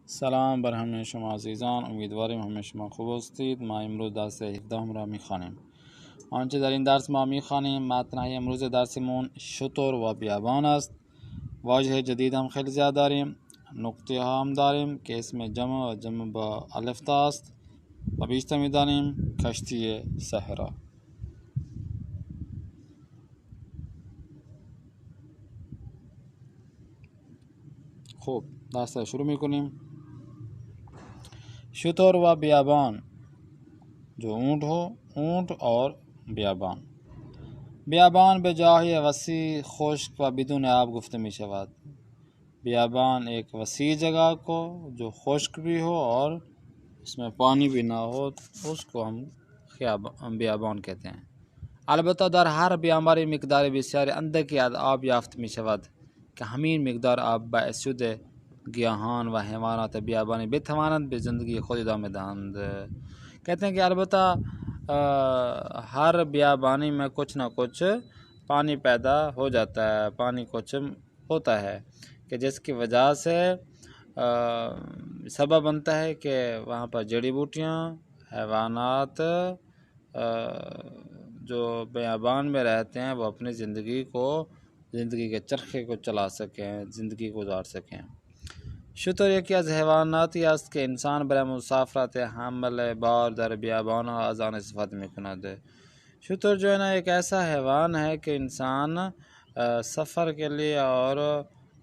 سلام بر همه شما عزیزان، امیدواریم همه شما خوب هستید. ما امروز درس 17 را میخوانیم. آنچه در این درس ما میخوانیم متن امروز درسمون شتر و بیابان است. واژه جدید هم خیلی زیاد داریم. نقطه ها هم داریم که اسم جمع و جمع با الف تا است و بیشتر میدانیم کشتی صحرا. خوب، درس را شروع میکنیم. شتر و بیابان، جو اونٹ ہو، اونٹ اور بیابان. بیابان به جای وسیع خشک و بدون آب گفته می شود. بیابان ایک وسیع جگہ کو جو خشک بھی ہو اور اس میں پانی بھی نہ ہو اس کو ہم بیابان کہتے ہیں. البته در هر بیابانی مقدار بسیار اندکی از آب یافت می شود که همین مقدار آب باعث شده گیاهان و حیوانات بیابانی بتوانند به زندگی خود ادامه دهند. کہتے ہیں کہ البتہ ہر بیابانی میں کچھ نہ کچھ پانی پیدا ہو جاتا ہے، پانی کچھ ہوتا ہے کہ جس کی وجہ سے سبب بنتا ہے کہ وہاں پر جڑی بوٹیاں، حیوانات جو بیابان میں رہتے ہیں وہ اپنی زندگی کے چرخے کو چلا سکیں، زندگی گزار سکیں. شتر یکی از حیواناتی است که انسان برای مسافرت حمل بار در بیابان از آن استفاده میکند. شتر جو ہے نا ایک ایسا حیوان ہے کہ انسان سفر کے لیے اور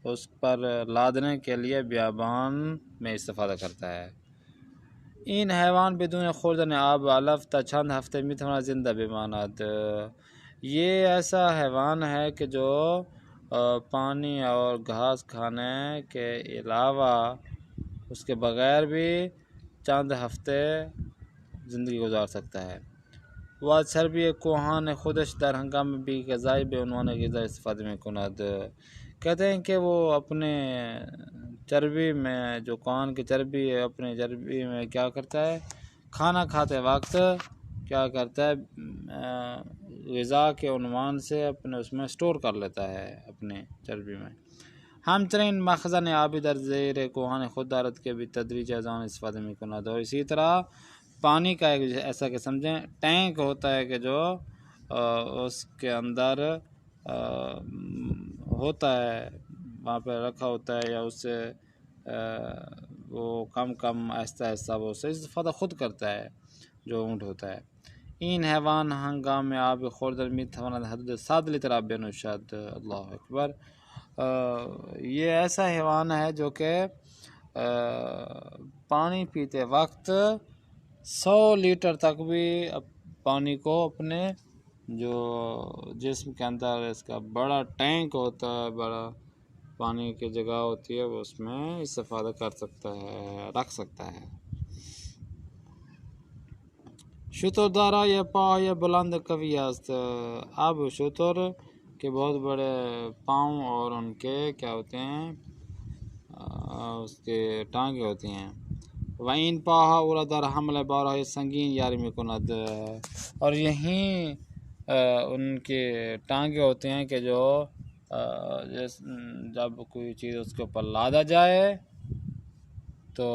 اس پر لادنے کے لیے بیابان میں استفاده کرتا ہے. این حیوان بدون خوردن آب و علف تا چند ہفته میتواند زنده بماند. یہ ایسا حیوان ہے کہ جو پانی اور گھاس کھانے کے علاوہ اس کے بغیر بھی چند ہفتے زندگی گزار سکتا ہے. و از چربی کوهان خودش در هنگام بیغذایی به عنوان غذا استفاده میکند. کہتے ہیں کہ وہ اپنے چربی میں جو کوہان کی چربی ہے اپنے چربی میں کیا کرتا ہے، کھانا کھاتے وقت کیا کرتا ہے، غذا کے عنوان سے اپنے اس میں سٹور کر لیتا ہے اپنے چربی میں. همچنین مخزن آبی در زیر کوهان خود دارد که بھی تدریج از آن استفاده میکند. اور اسی طرح پانی کا ایک ایسا کہ سمجھیں ٹینک ہوتا ہے کہ جو اس کے اندر ہوتا ہے، وہاں پہ رکھا ہوتا ہے، یا اس سے وہ کم آہستہ آہستہ وہ اس سے استفادہ خود کرتا ہے جو اونٹ ہوتا ہے. این حیوان هنگام آب خوردن میتواند حدود 100 لیتر آب بنوشد. اللہ اکبر. یہ ایسا حیوان ہے جو کہ پانی پیتے وقت 100 لیٹر تک بھی پانی کو اپنے جو جسم کے اندر اس کا بڑا ٹینک ہوتا ہے، بڑا پانی کی جگہ ہوتی ہے، وہ اس میں استفادہ کر سکتا ہے، رکھ سکتا ہے. شتر دارای پای بلند قوی است. اب شتر کے بہت بڑے پاؤں اور ان کے کیا ہوتے ہیں، اس کے ٹانگیں ہوتی ہیں. و این پاها او را در حمل بارهای سنگین یاری میکند. اور یہیں ان کے ٹانگیں ہوتے ہیں کہ جو جب کوئی چیز اس کے اوپر لادا جائے تو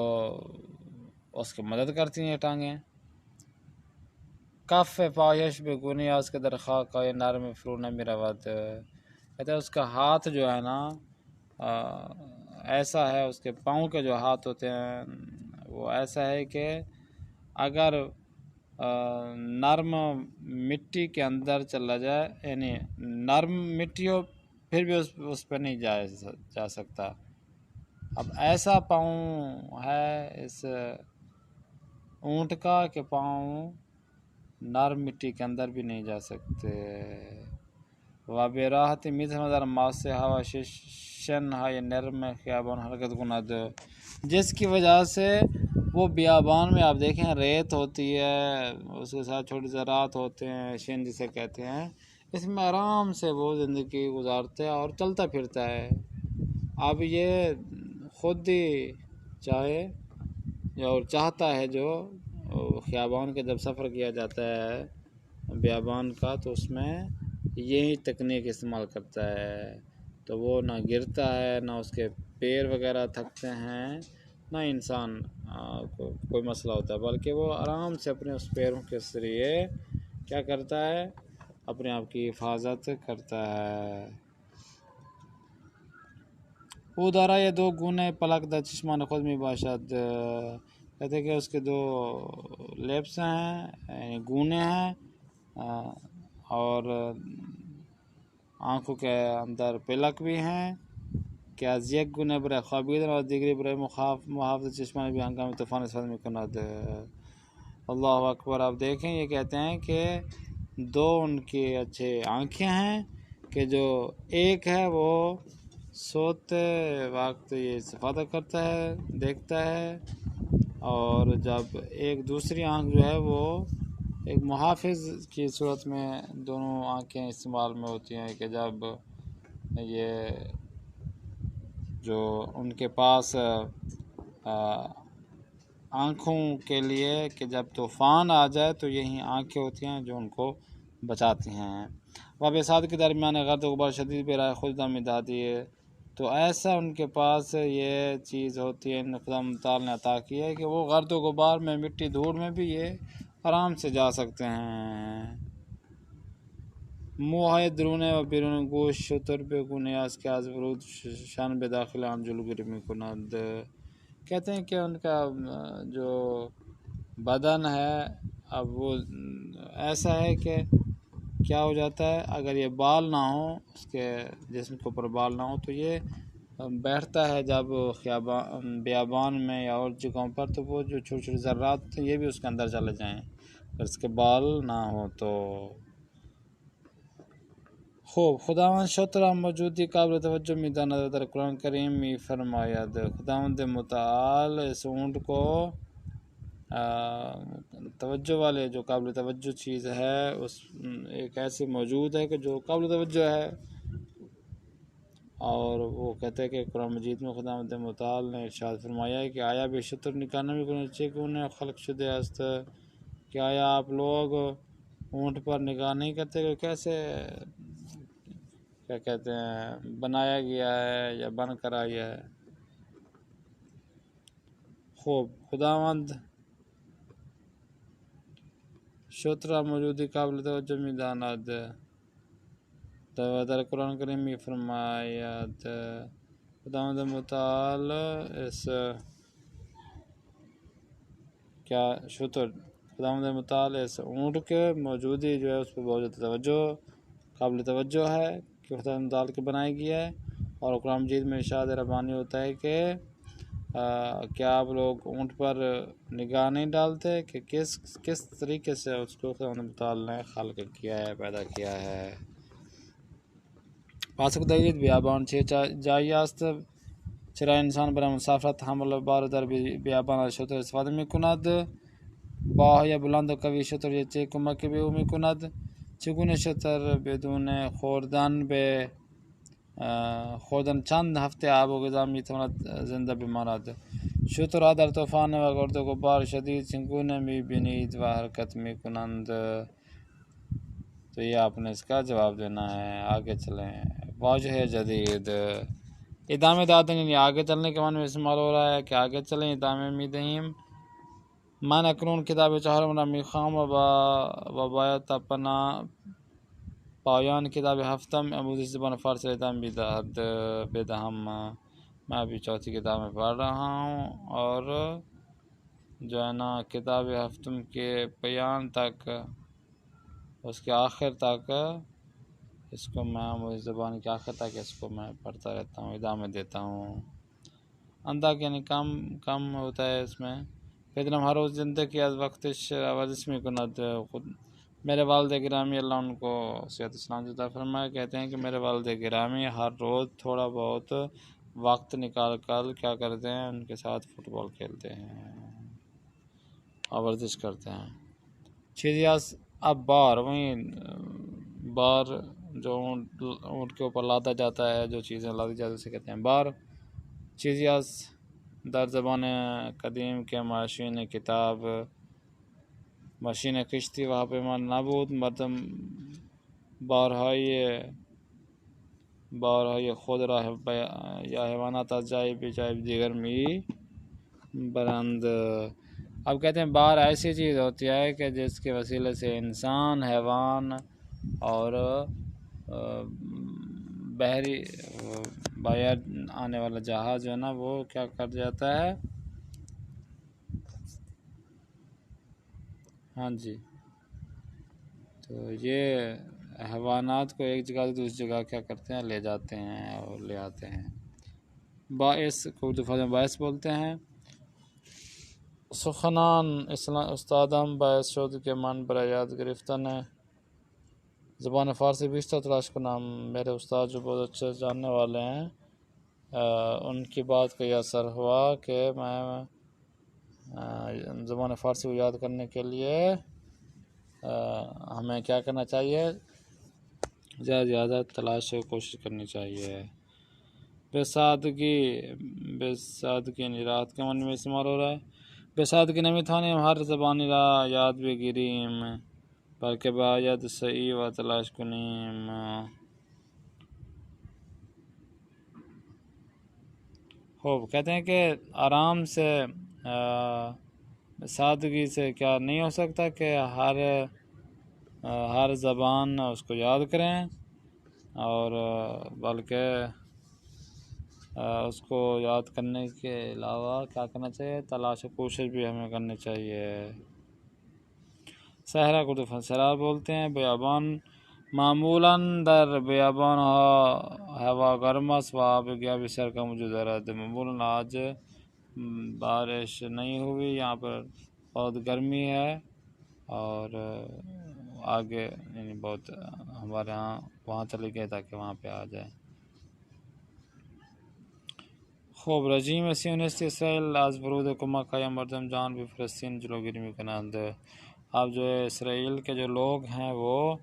اس کی مدد کرتی ہیں یہ ٹانگیں. کف پایش بگونی است که در خاک‌های نرم فرو نمی‌رود. کہتے ہیں اس کا ہاتھ جو ہے نا ایسا ہے، اس کے پاؤں کے جو ہاتھ ہوتے ہیں وہ ایسا ہے کہ اگر نرم مٹی کے اندر چلا جائے، یعنی نرم مٹی ہو پھر بھی اس پہ نہیں جا سکتا. اب ایسا پاؤں ہے اس اونٹ کا کہ پاؤں نرم مٹی کے اندر بھی نہیں جا سکتے. و به راحتی میتواند در ماسه ها و شن های نرم خیابان حرکت کند. جس کی وجہ سے وہ بیابان میں آپ دیکھیں ریت ہوتی ہے، اس کے ساتھ چھوٹے زراعت ہوتے ہیں، شن جسے کہتے ہیں، اس میں آرام سے وہ زندگی گزارتے ہیں اور چلتا پھرتا ہے. اب یہ خود ہی چاہے اور چاہتا ہے جو خیابان کے جب سفر کیا جاتا ہے بیابان کا تو اس میں یہی تکنیک استعمال کرتا ہے، تو وہ نہ گرتا ہے، نہ اس کے پیر وغیرہ تھکتے ہیں، نہ انسان کو کوئی مسئلہ ہوتا ہے، بلکہ وہ آرام سے اپنے اس پیروں کے ذریعے کیا کرتا ہے، اپنے آپ کی حفاظت کرتا ہے۔ او دارا یہ دو گونے پلک دا چشمان خود میں باشد، کہتے ہیں کہ اس کے دو لیپس ہیں، یعنی گونے ہیں، اور آنکھوں کے اندر پلک بھی ہیں، کہ از یک گونه برای خوابیدن و دیگری برای محافظت چشمان بھی ہنگام طوفان استفاده میکند۔ اللہ اکبر۔ آپ دیکھیں یہ کہتے ہیں کہ دو ان کی اچھے آنکھیں ہیں، کہ جو ایک ہے وہ سوتے وقت یہ استفادہ کرتا ہے، دیکھتا ہے، اور جب ایک دوسری آنکھ جو ہے وہ ایک محافظ کی صورت میں دونوں آنکھیں استعمال میں ہوتی ہیں، کہ جب یہ جو ان کے پاس آنکھوں کے لیے کہ جب طوفان آ جائے تو یہی آنکھیں ہوتی ہیں جو ان کو بچاتی ہیں۔ واب سعد کے درمیان غرد و غبار شدید بے رائے خود دم دادی ہے، تو ایسا ان کے پاس یہ چیز ہوتی ہے، خدا متعال نے عطا کی ہے کہ وہ غرد و غبار میں، مٹی دھوڑ میں بھی یہ آرام سے جا سکتے ہیں۔ موہائے درون و بیرون گوش شتر بے گونیاز کے از ورود شان بے داخل عام جلوگری میں کند، کہتے ہیں کہ ان کا جو بدن ہے اب وہ ایسا ہے کہ کیا ہو جاتا ہے، اگر یہ بال نہ ہو، اس کے جسم کے اوپر بال نہ ہو تو یہ بیٹھتا ہے جب بیابان میں یا اور جگہوں پر، تو وہ جو چھوٹے چھوٹے ذرات یہ بھی اس کے اندر چلے جائیں اگر اس کے بال نہ ہو تو۔ خوب خداوند شتر موجودی قابل توجہ می داند در قرآن کریم می فرماید، خداوند متعال اس اونٹ کو توجہ والے، جو قابل توجہ چیز ہے، اس ایک ایسی موجود ہے کہ جو قابل توجہ ہے، اور وہ کہتے ہیں کہ قرآن مجید میں خداوند متعال نے ارشاد فرمایا ہے کہ آیا بے شتر نکالنے میں کوئی نیچے کیوں نے خلق شدہ است، کہ آیا آپ لوگ اونٹ پر نگاہ نہیں کرتے کہ کیسے کیا کہتے ہیں بنایا گیا ہے یا بن کر آیا ہے۔ خوب خداوند شترا موجودی قابل توجہ می داند، در قرآن کریم می فرماید، خداوند متعال اس کیا شتر، خداوند متعال اس اونٹ کے موجودی جو ہے اس پہ بہت زیادہ توجہ، قابل توجہ ہے کہ خداوند متعال کے بنائی گیا ہے، اور قرآن مجید میں ارشاد ربانی ہوتا ہے کہ کیا آپ لوگ اونٹ پر نگاہ نہیں ڈالتے کہ کس طریقے سے اس کو خداوند متعال نے خلق کیا ہے، پیدا کیا ہے۔ پاسک دید بیابان چه جایی است چرا انسان برای مسافرت حمل و بار در بیابان از شتر استفاده می کند، باهای بلند و قوی شتر یا چه کمک به او می کند، چگونه شتر بدون خوردن چند هفته آب و غذا می تواند زنده بماند، شترها در طوفان و گرد و غبار شدید چگونه می بینید و حرکت می کنند۔ تو یہ آپ نے اس کا جواب دینا ہے، آگے چلیں۔ واجہ جدید ادامے دادن، یعنی آگے چلنے کے معنی میں استعمال ہو رہا ہے کہ آگے چلیں، ادامے می دہیم۔ من اکنون کتاب چهارم را میخوام و باید تا پایان کتاب هفتم آموزش زبان فارسی را ادامه بدهم۔ میں ابھی چوتھی کتاب میں پڑھ رہا ہوں، اور جو ہے نا کتاب ہفتم کے پایان تک، اس کے آخر تک اس کو میں مجھے زبان کے آخر تک اس کو میں پڑھتا رہتا ہوں، ادامے دیتا ہوں۔ اندک یعنی کم ہوتا ہے اس میں۔ پیدرم ہر روز زندگی از وقتش ورزش می کند، خود میرے والد گرامی اللہ ان کو صحت اسلام عطا فرمائے کہتے ہیں کہ میرے والد گرامی ہر روز تھوڑا بہت وقت نکال کر کیا کرتے ہیں، ان کے ساتھ فٹ بال کھیلتے ہیں اور ورزش کرتے ہیں۔ چیزیاس اب بار، وہیں بار جو اونٹ کے اوپر لادا جاتا ہے، جو چیزیں لادی جاتی ہیں اسے کہتے ہیں بار۔ چیزیاس در زبان قدیم کے ماشین کتاب، ماشین کشتی وہاں پہ مان نبود، مردم بارهای خود را یا حیوانات از جای به جای دیگر می برند۔ اب کہتے ہیں بار ایسی چیز ہوتی ہے کہ جس کے وسیلے سے انسان، حیوان اور بحری باہر آنے والا جہاز جو ہے نا وہ کیا کر جاتا ہے۔ ہاں جی، تو یہ حیوانات کو ایک جگہ سے دوسری جگہ کیا کرتے ہیں، لے جاتے ہیں اور لے آتے ہیں۔ باعث کو اردو میں باعث بولتے ہیں۔ سخنان استادم باعث شد کے من برا یاد گرفتن ہے۔ زبان فارسی بیشتر تلاش کا نام، میرے استاد جو بہت اچھے جاننے والے ہیں، ان کی بات کا یہ اثر ہوا کہ میں زبان فارسی کو یاد کرنے کے لیے ہمیں کیا کرنا چاہیے، زیادہ سے زیادہ تلاش کی کوشش کرنی چاہیے۔ بے سادگی رات کے من میں استعمال ہو رہا ہے۔ بے سادگی نمی تھانی ہر زبانی را یاد بھی گریم، بلکہ باید صحیح و تلاش کنیم۔ خوب، کہتے ہیں کہ آرام سے سادگی سے کیا نہیں ہو سکتا کہ ہر زبان اس کو یاد کریں، اور بلکہ اس کو یاد کرنے کے علاوہ کیا کرنا چاہیے، تلاش و کوشش بھی ہمیں کرنی چاہیے۔ صحرا کو اردو صحرا بولتے ہیں۔ بیابان معمولاً در بیابان ہوا گرم است و آب گیا بھی سر کا موجود ہے۔ معمولاً آج بارش نہیں ہوئی، یہاں پر بہت گرمی ہے، اور آگے یعنی بہت ہمارے ہاں وہاں چلے گئے تاکہ وہاں پہ آ جائے۔ خوب، رژیم صهیونیستی اسرائیل از ورود کمک های مردم جان بھی فلسطین جلوگیری میکنند۔ اب جو اسرائیل کے جو لوگ ہیں وہ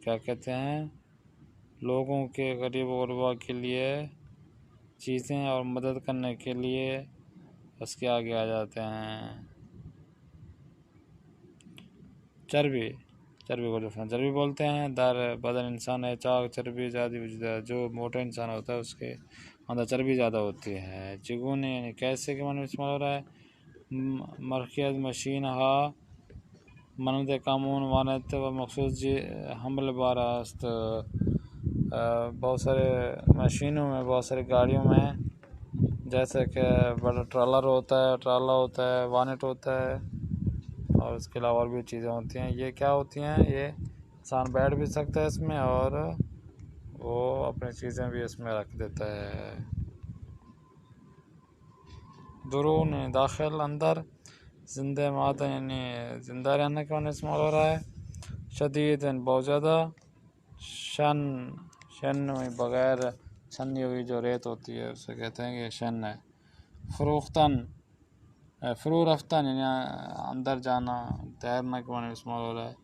کیا کہتے ہیں، لوگوں کے غریب و غربا کے لیے چیزیں اور مدد کرنے کے لیے اس کے آگے آ جاتے ہیں۔ چربی کو چربی بولتے ہیں۔ در بدن انسان ہے چاک چربی زیادہ وجود ہے، جو موٹا انسان ہوتا ہے اس کے اندر چربی زیادہ ہوتی ہے۔ چگونے یعنی کیسے کے معنی میں استعمال ہو رہا ہے۔ مرکز مشین ہا مانند قانون وانت و مخصوص حمل بار است۔ بہت سارے مشینوں میں، بہت ساری گاڑیوں میں، جیسے کہ بڑا ٹرالر ہوتا ہے، وانٹ ہوتا ہے، اور اس کے علاوہ اور بھی چیزیں ہوتی ہیں۔ یہ کیا ہوتی ہیں، یہ انسان بیٹھ بھی سکتا ہے اس میں، اور وہ اپنی چیزیں بھی اس میں رکھ دیتا ہے۔ درون داخل اندر، زندہ مادہ یعنی زندہ رہنے کے معنی استعمال ہو رہا ہے۔ شدید یعنی بہت زیادہ۔ شن بغیر چھنی ہوئی جو ریت ہوتی ہے اسے کہتے ہیں کہ شن ہے۔ فرو رفتن یعنی اندر جانا، تیرنا کے معنی استعمال ہو رہا ہے۔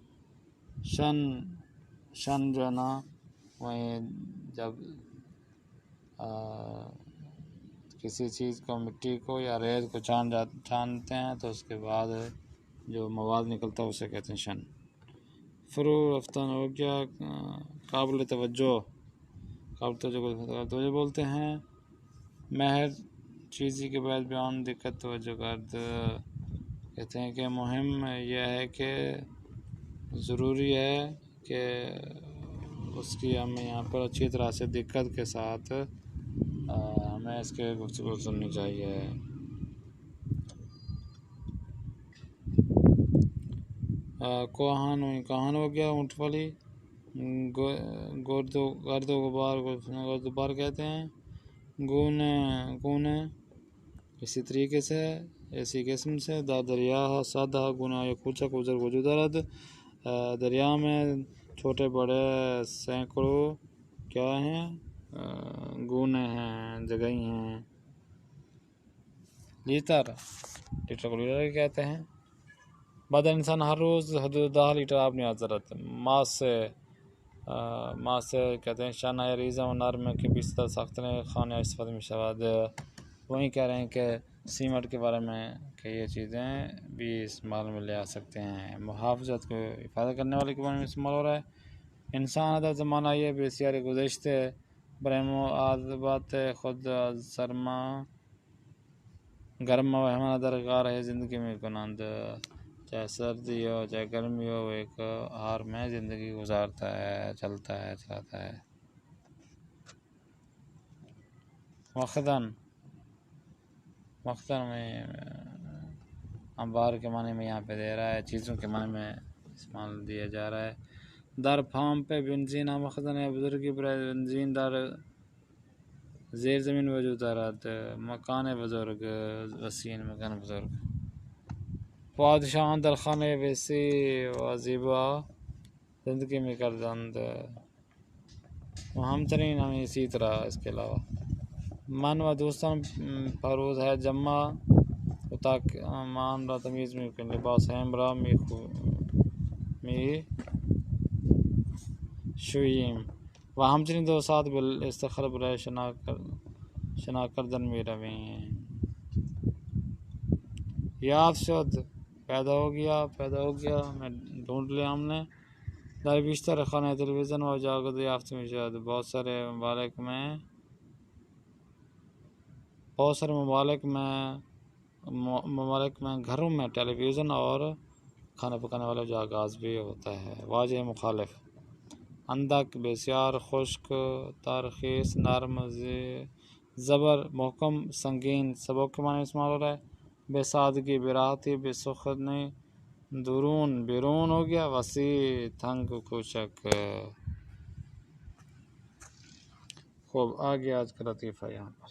شن جو ہے نا، وہیں جب کسی چیز کو، مٹی کو یا ریت کو چھانتے ہیں تو اس کے بعد جو مواد نکلتا ہے اسے کہتے ہیں شن۔ فرو رفتن ہو گیا قابل توجہ بولتے ہیں۔ مہر چیزی کے بعد بیان دقت توجہ کرد، کہتے ہیں کہ مہم یہ ہے کہ ضروری ہے کہ اس کی ہمیں یہاں پر اچھی طرح سے دقت کے ساتھ ہمیں اس کے گفتگو سننی چاہیے۔ کہان ہو گیا اونٹ والی۔ گرد و غبار کہتے ہیں۔ گونے اسی طریقے سے، اسی قسم سے۔ دریا سادہ گنا یا کوچک ازر وجود دارد۔ دریا میں چھوٹے بڑے سینکڑوں کیا ہیں، گونے ہیں، جگہیں ہیں۔ لیٹر کو لیٹر کہتے ہیں۔ بدن انسان ہر روز حدود 10 لیٹر آب نیاز دارد۔ ماں سے کہتے ہیں شن ہے ریزہ و نرم کے بیشتر ساختن خانہ استفادہ میں شود۔ وہیں کہہ رہے ہیں کہ سیمنٹ کے بارے میں کہ یہ چیزیں بھی استعمال میں لے آ سکتے ہیں۔ محافظت کو حفاظت کرنے والے کے بارے میں استعمال ہو رہا ہے۔ انسان در زمانہ یہ بسیاری گزشتے برای مواظبت خود از سرما گرما و مہمانہ درگار ہے زندگی میں کنند، چاہے سردی ہو چاہے گرمی ہو، وہ ایک ہار میں زندگی گزارتا ہے، چلتا ہے، چلاتا ہے۔ وقتاً میں انبار کے معنی میں یہاں پہ دے رہا ہے، چیزوں کے معنی میں استعمال دیا جا رہا ہے۔ در پھام پہ بنزین وقتاً ہے بزرگی برائے بنزین در زیر زمین وجود دارد، مکان بزرگ وسیع مکان بزرگ۔ پادشاہان در خانہ وسیع و زیبا زندگی میں کردند، ہم ترین ہمیں اسی طرح۔ اس کے علاوہ من و دوستان پروز ہے جمع و تاک مان را تمیز می کن، لباس ہم را می شوییم و همچنین دو ساعت بالاستخر برای شنا کردن می رویم۔ یاد شد، پیدا ہو گیا میں ڈھونڈ لیا ہم نے۔ در بیشتر خانہ تلویزیون و اجاگر یافت می شود، بہت سارے ممالک میں گھروں میں ٹیلی ویژن اور کھانا پکانے والا اجاغاز بھی ہوتا ہے۔ واجہ مخالف: اندک، بسیار، خشک، ترخیص، نرم، زبر، محکم، سنگین، سبک کے معنی استعمال ہو رہا ہے۔ بے سادگی، بے راحتی، بے سخنی، درون، بیرون ہو گیا، وسیع، تنگ، کوچک۔ خوب، آگے آج کا لطیفہ یہاں پر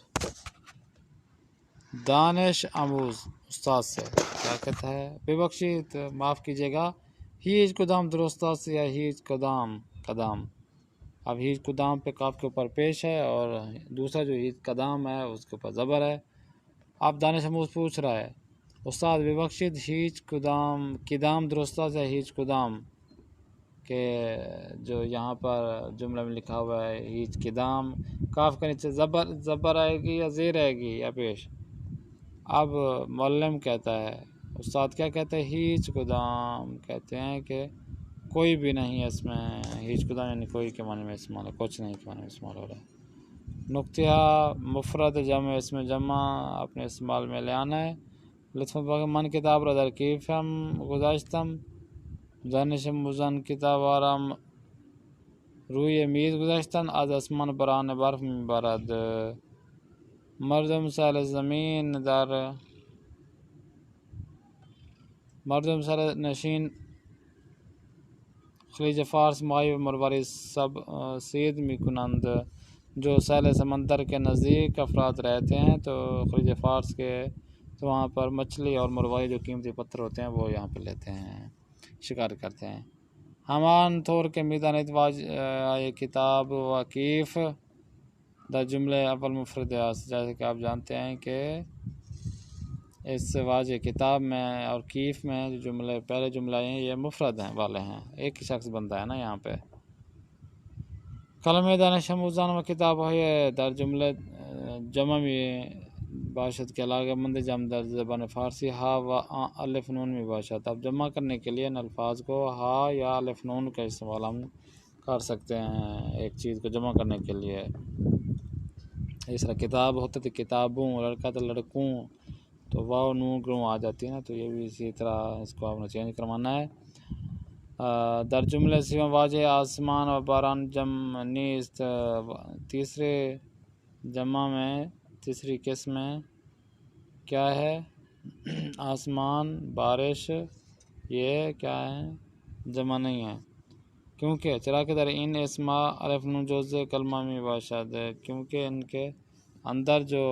دانش آموز استاد سے کیا کہتا ہے؟ بے بخشید، معاف کیجیے گا، ہیچ کدام درست است یا ہیچ قدام۔ اب ہیچ کدام پہ کاف کے اوپر پیش ہے، اور دوسرا جو ہیچ قدام ہے اس کے اوپر زبر ہے۔ اب دانش آموز پوچھ رہا ہے، استاد بے بخشید، ہیچ کدام درست است یا ہیچ کدام، کہ جو یہاں پر جملہ میں لکھا ہوا ہے ہیچ کدام، کاف کے نیچے زبر آئے گی یا زیر آئے گی یا پیش۔ اب معلم کہتا ہے، استاد کیا کہتے ہیں؟ ہیچ کدام، کہتے ہیں کہ کوئی بھی نہیں ہے اس میں۔ ہیچ کدام یعنی کوئی کے معنی میں استعمال ہے، کچھ نہیں کے معنی میں استعمال ہو رہا ہے۔ نقطہ مفرد جمع اس میں جمع اپنے استعمال میں لے آنا ہے۔ لطف من کتاب را در کیفم گذاشتم، دانشم مزن کتاب آرام روی میز گذاشتن، از آسمان بران برف میبارد، مردم سر نشین خلیج فارس ماہی و مرواری سب صید می کنند، جو ساحل سمندر کے نزدیک افراد رہتے ہیں تو خلیج فارس کے، تو وہاں پر مچھلی اور مرواری جو قیمتی پتھر ہوتے ہیں وہ یہاں پہ لیتے ہیں، شکار کرتے ہیں۔ ہمان طور کے میدانیت واجہ کتاب و کیف در جملے اول مفرد است، جیسے کہ آپ جانتے ہیں کہ اس واجہ کتاب میں اور کیف میں جو جملے پہلے جملے ہیں یہ مفرد ہیں والے ہیں، ایک ہی شخص بنتا ہے نا یہاں پہ۔ کلمہ دانش آموزان و کتاب ہے در جملے جمع میں باشد کے علاقہ مند جمع در زبان فارسی ہا و الف نون میں باشد۔ اب جمع کرنے کے لیے ان الفاظ کو ہا یا الف نون کا استعمال ہم کر سکتے ہیں ایک چیز کو جمع کرنے کے لیے۔ اس طرح کتاب ہوتا تھی کتابوں، لڑکا تو لڑکوں، تو واو نون گروں آ جاتی ہے نا، تو یہ بھی اسی طرح اس کو آپ نے چینج کروانا ہے۔ در جملے سیوم واجہ آسمان و باران جمع نیست، تیسرے جمع میں تیسری قسم میں کیا ہے؟ آسمان، بارش، یہ کیا ہے؟ جمع نہیں ہے، کیونکہ چرا کہ در این اسما الف نون جزء کلمہ میں باشد، کیونکہ ان کے اندر جو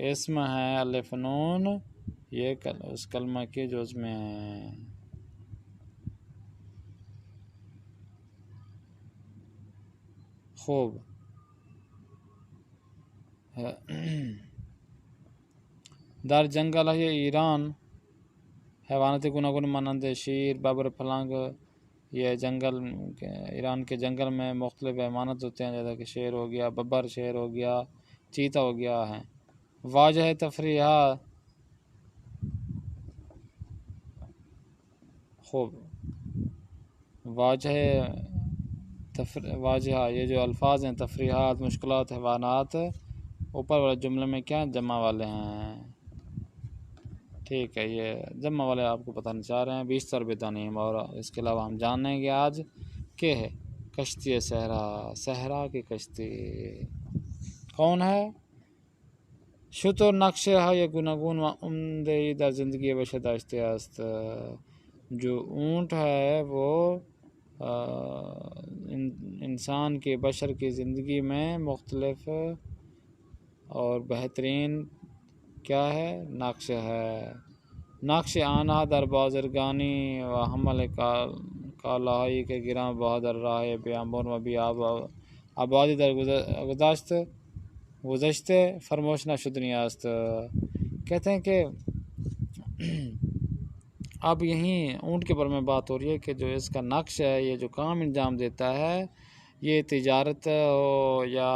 اسم ہے الف نون یہ اس کلمہ کے جز میں ہے۔ خوب، در جنگل ہے ایران حیوانات گوناگون مانند شیر، ببر، پلنگ، یہ جنگل ایران کے جنگل میں مختلف حیوانات ہوتے ہیں، جیسا کہ شیر ہو گیا، ببر شیر ہو گیا، چیتا ہو گیا ہے۔ واجہ تفریحہ، خوب، واجہ واجہ، یہ جو الفاظ ہیں تفریحات، مشکلات، حیوانات، اوپر والے جملے میں کیا جمع والے ہیں؟ ٹھیک ہے، یہ جمع والے آپ کو بتانا چاہ رہے ہیں، بیشتر بدانیم، اور اس کے علاوہ ہم جانیں گے آج کہ ہے کشتی صحرا، صحرا کی کشتی کون ہے؟ شطور نقشے ها یا گوناگون و عمده‌ای در زندگی بشر داشته است. جو اونٹ ہے وہ انسان کے بشر کی زندگی میں مختلف اور بہترین کیا ہے؟ نقش ہے. نقش آنها در بازرگانی و حمل کالاهایی که گران بها در راه بیابان و آبادی در گذشته فراموش نشدنی است. کہتے ہیں کہ اب یہیں اونٹ کے بارے میں بات ہو رہی ہے کہ جو اس کا نقش ہے، یہ جو کام انجام دیتا ہے، یہ تجارت ہو یا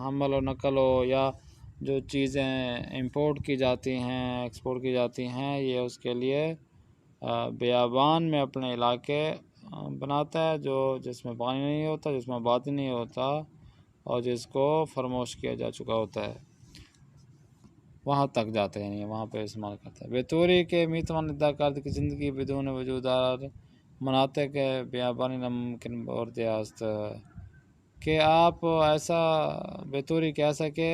حمل و نقل ہو یا جو چیزیں امپورٹ کی جاتی ہیں، ایکسپورٹ کی جاتی ہیں، یہ اس کے لیے بیابان میں اپنے علاقے بناتا ہے جس میں پانی نہیں ہوتا، جس میں آبادی نہیں ہوتا، اور جس کو فراموش کیا جا چکا ہوتا ہے، وہاں تک جاتے ہیں، یعنی وہاں پہ استعمال کرتا ہے. بطوری کے میتوان ادعا کرد کی زندگی بدون وجود مناطق کے بیابانی ناممکن بردی است. کہ آپ ایسا بطوری کہہ سکے،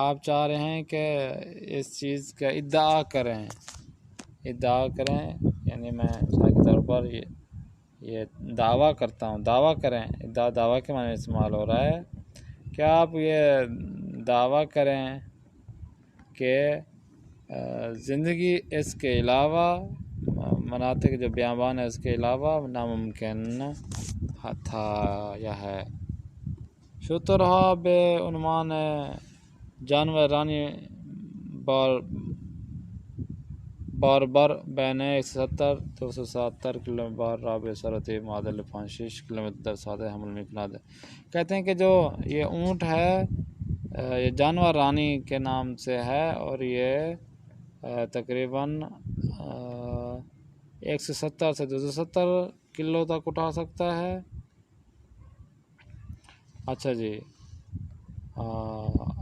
آپ چاہ رہے ہیں کہ اس چیز کا ادعا کریں، یعنی میں مثال کے طور پر یہ دعویٰ کرتا ہوں، دعویٰ کریں، دعویٰ کے معنی استعمال ہو رہا ہے. کیا آپ یہ دعویٰ کریں کہ زندگی اس کے علاوہ، مناطق جو بیابان ہے اس کے علاوہ ناممکن تھا یا ہے. شترها به عنوان جانور رانی باربر بین 170-270 کلومیٹر بار رابع سرعتی معادل 5-6 کلومیٹر در ساعت حمل میکناد. کہتے ہیں کہ جو یہ اونٹ ہے، یہ جانور رانی کے نام سے ہے، اور یہ تقریباً 170 سے 270 کلو تک اٹھا سکتا ہے. اچھا جی،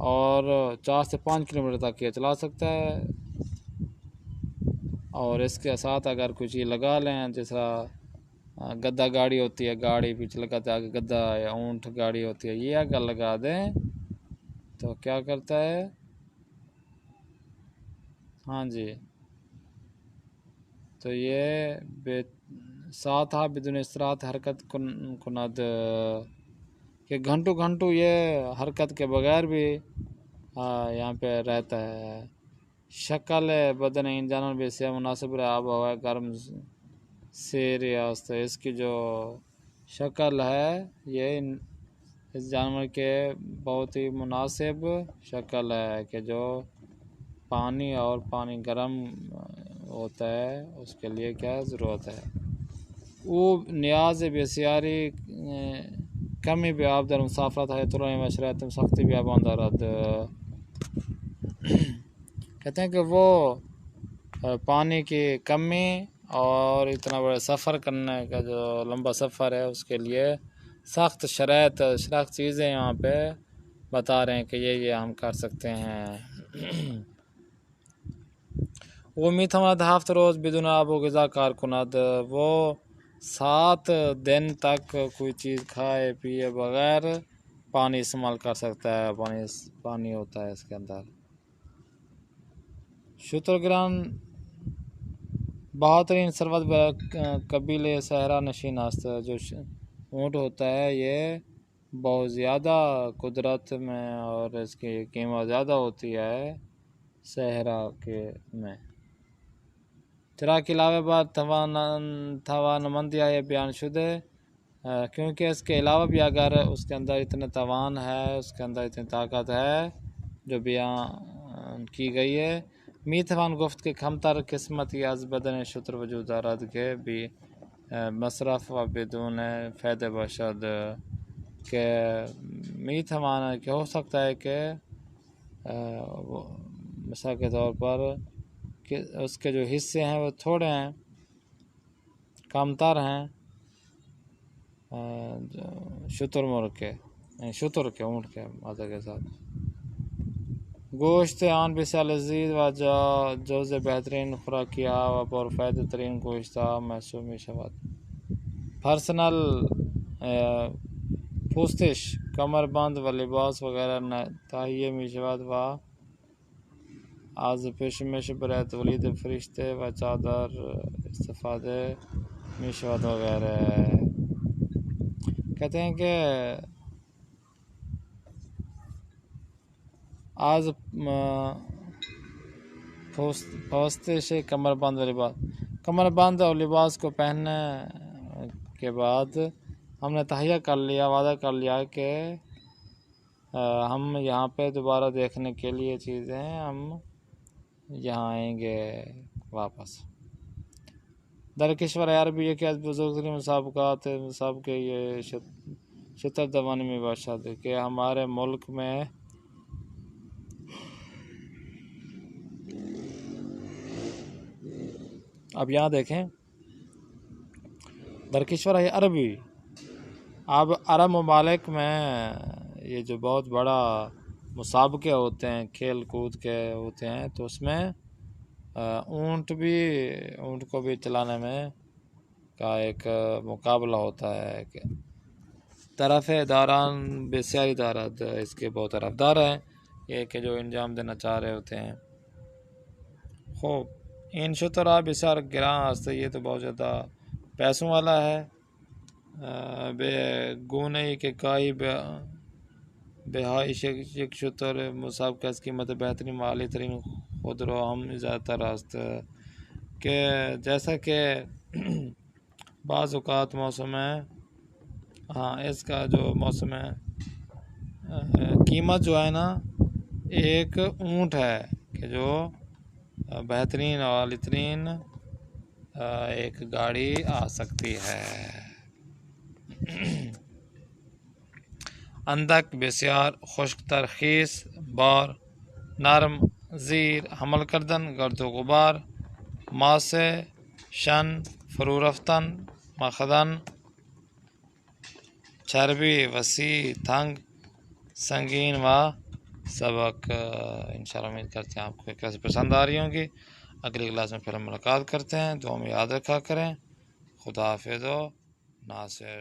اور 4 سے 5 کلومیٹر تک یہ چلا سکتا ہے. اور اس کے ساتھ اگر کچھ یہ لگا لیں، جس طرح گدا گاڑی ہوتی ہے، گاڑی پیچھے لگاتے آگے گدا یا اونٹ گاڑی ہوتی ہے، یہ اگر لگا دیں تو کیا کرتا ہے؟ ہاں جی، تو یہ ساتھ بدون استراحت حرکت کند، کہ گھنٹوں یہ حرکت کے بغیر بھی یہاں پہ رہتا ہے. شکل بدن ان جانور بھی سے مناسب رہا آب و ہوا گرم سیر است. اس کی جو شکل ہے یہ اس جانور کے بہت ہی مناسب شکل ہے کہ جو پانی اور پانی گرم ہوتا ہے اس کے لیے کیا ضرورت ہے. او نیاز بسیاری کمی بھی آب در مسافرت ہے طرح مشرت سختی بھی آبان دارد. کہتے ہیں کہ وہ پانی کی کمی اور اتنا بڑا سفر کرنے کا جو لمبا سفر ہے اس کے لیے سخت شرائط چیزیں یہاں پہ بتا رہے ہیں کہ یہ ہم کر سکتے ہیں. وہ میتواند 7 روز بدون آب و غذا کار کند، وہ 7 دن تک کوئی چیز کھائے پیے بغیر پانی استعمال کر سکتا ہے. پانی ہوتا ہے اس کے اندر. شترگران بہترین ثروت قبیل صحرا نشین است. جو اونٹ ہوتا ہے یہ بہت زیادہ قدرت میں اور اس کی قیمت زیادہ ہوتی ہے صحرا کے میں. چرا کے علاوہ بعد توانمندی ہے بیان شدہ، کیونکہ اس کے علاوہ بھی اگر اس کے اندر اتنا توان ہے، اس کے اندر اتنی طاقت ہے جو بیان کی گئی ہے. میتوان گفت کہ کمتر قسمتی از بدن شتر وجود دارد کے بھی مصرف و بدون فائدہ باشد. کہ میتوان کہ ہو سکتا ہے کہ مثال کے طور پر کہ اس کے جو حصے ہیں وہ تھوڑے ہیں، کمتر ہیں، شتر مرغ کے شتر کے اونٹ کے مادہ کے ساتھ. گوشت آن بسیار لذیذ و جوز بہترین خوراکیہ و پرفائدہ ترین گوشت محسوب می شود. پرسنل پوستش کمر بند و لباس وغیرہ تهیه می شود و از پیشمش برای تولید فرشته و چادر استفاده می شود وغیرہ. کہتے ہیں کہ آج پوستش کمر بند و لباس، کمر بند اور لباس کو پہننے کے بعد ہم نے تہیہ کر لیا، وعدہ کر لیا کہ ہم یہاں پہ دوبارہ دیکھنے کے لیے چیزیں ہم یہاں آئیں گے واپس. در کشور عربی یکی از بزرگترین مسابقے یہ شتر دوانی میں باشد کہ ہمارے ملک میں اب یہاں دیکھیں در کشور عربی، اب عرب ممالک میں یہ جو بہت بڑا مسابقے ہوتے ہیں کھیل کود کے ہوتے ہیں تو اس میں اونٹ کو بھی چلانے میں کا ایک مقابلہ ہوتا ہے کہ طرف داران بسیاری دارد، اس کے بہت طرفدار ہیں یہ کہ جو انجام دینا چاہ رہے ہوتے ہیں. خوب این شترا بسیار گراں است، یہ تو بہت زیادہ پیسوں والا ہے. بے گونے کہ کائی بہائش یک شتر مسابقہ اس قیمت بہترین مالی ترین خود رو ہم زیادہ تر است کہ جیسا کہ بعض اوقات موسم ہے اس کا جو موسم ہے قیمت جو ہے نا ایک اونٹ ہے کہ جو بہترین اور والی ترین ایک گاڑی آ سکتی ہے. اندک بسیار خشک ترخیص بار نرم زیر حمل کردن گرد و غبار ماسه شن فرو رفتن مخدن چربی وسیع تنگ سنگین و سبق. انشاءاللہ امید کرتے ہیں آپ کو کلاس پسند آ رہی ہوں گی. اگلی کلاس میں پھر ملاقات کرتے ہیں. دعا میں یاد رکھا کریں. خدا حافظ و ناصر.